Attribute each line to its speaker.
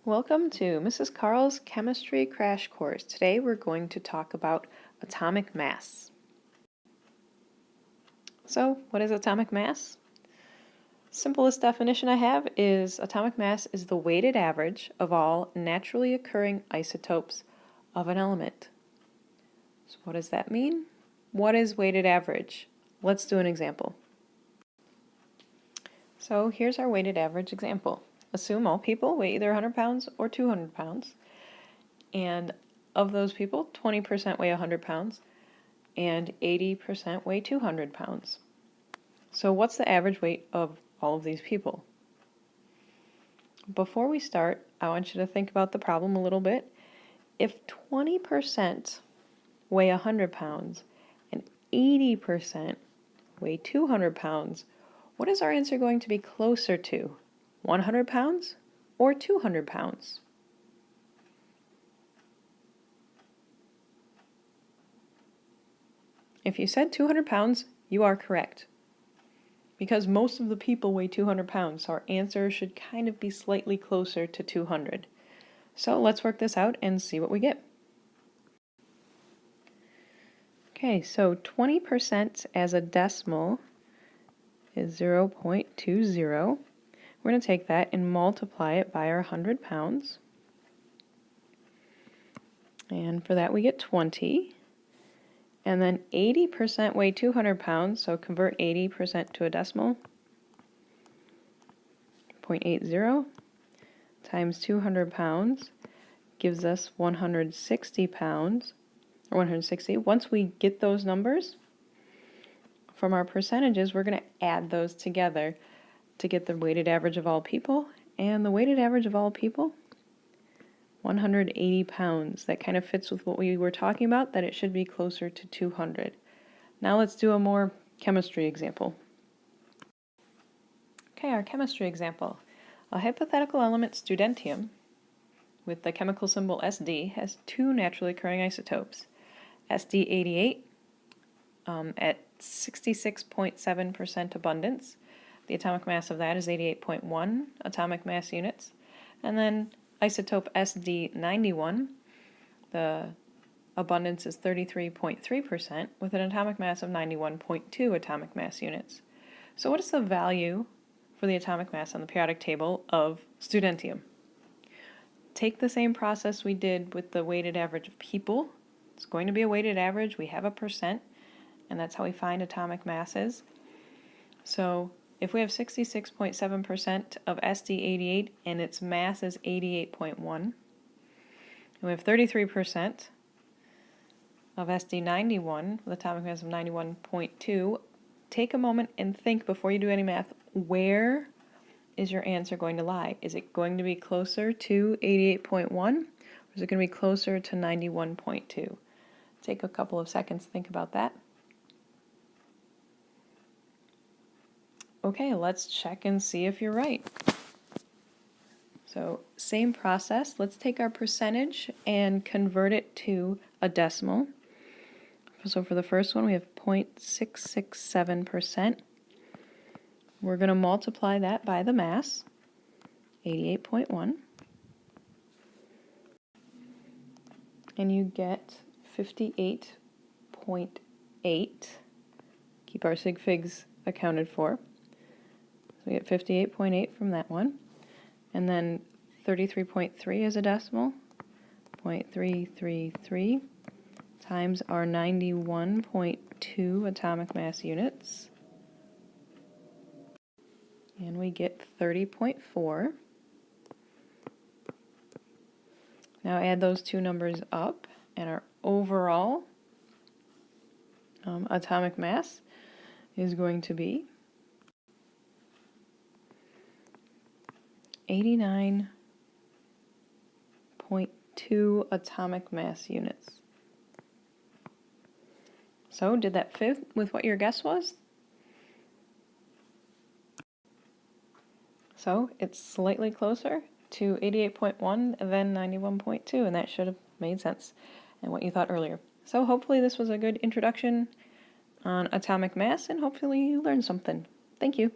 Speaker 1: Welcome to Mrs. Carl's Chemistry Crash Course. Today we're going to talk about atomic mass. So, what is atomic mass? Simplest definition I have is atomic mass is the weighted average of all naturally occurring isotopes of an element. So what does that mean? What is weighted average? Let's do an example. So here's our weighted average example. Assume all people weigh either 100 pounds or 200 pounds. And of those people, 20% weigh 100 pounds and 80% weigh 200 pounds. So what's the average weight of all of these people? Before we start, I want you to think about the problem a little bit. If 20% weigh 100 pounds and 80% weigh 200 pounds, what is our answer going to be closer to? 100 pounds or 200 pounds? If you said 200 pounds, you are correct. Because most of the people weigh 200 pounds, so our answer should kind of be slightly closer to 200. So let's work this out and see what we get. Okay, so 20% as a decimal is 0.20. We're going to take that and multiply it by our 100 pounds. And for that we get 20. And then 80% weigh 200 pounds, so convert 80% to a decimal. 0.80 times 200 pounds gives us 160 pounds, or 160. Once we get those numbers from our percentages, we're going to add those together to get the weighted average of all people. And the weighted average of all people, 180 pounds. That kind of fits with what we were talking about, that it should be closer to 200. Now let's do a more chemistry example. Okay, our chemistry example. A hypothetical element studentium with the chemical symbol Sd has two naturally occurring isotopes. Sd88 at 66.7% abundance. The atomic mass of that is 88.1 atomic mass units. And then isotope Sd91, the abundance is 33.3% with an atomic mass of 91.2 atomic mass units. So what is the value for the atomic mass on the periodic table of studentium? Take the same process we did with the weighted average of people. It's going to be a weighted average. We have a percent, and that's how we find atomic masses. So if we have 66.7% of Sd88 and its mass is 88.1, and we have 33% of Sd91 with atomic mass of 91.2, take a moment and think before you do any math, where is your answer going to lie? Is it going to be closer to 88.1 or is it going to be closer to 91.2? Take a couple of seconds to think about that. Okay, let's check and see if you're right. So, same process. Let's take our percentage and convert it to a decimal. So for the first one, we have 0.667%. We're going to multiply that by the mass, 88.1. And you get 58.8. Keep our sig figs accounted for. So we get 58.8 from that one. And then 33.3 is a decimal, 0.333 times our 91.2 atomic mass units. And we get 30.4. Now add those two numbers up, and our overall atomic mass is going to be 89.2 atomic mass units. So, did that fit with what your guess was? So, it's slightly closer to 88.1 than 91.2, and that should have made sense and what you thought earlier. So, hopefully this was a good introduction on atomic mass, and hopefully you learned something. Thank you.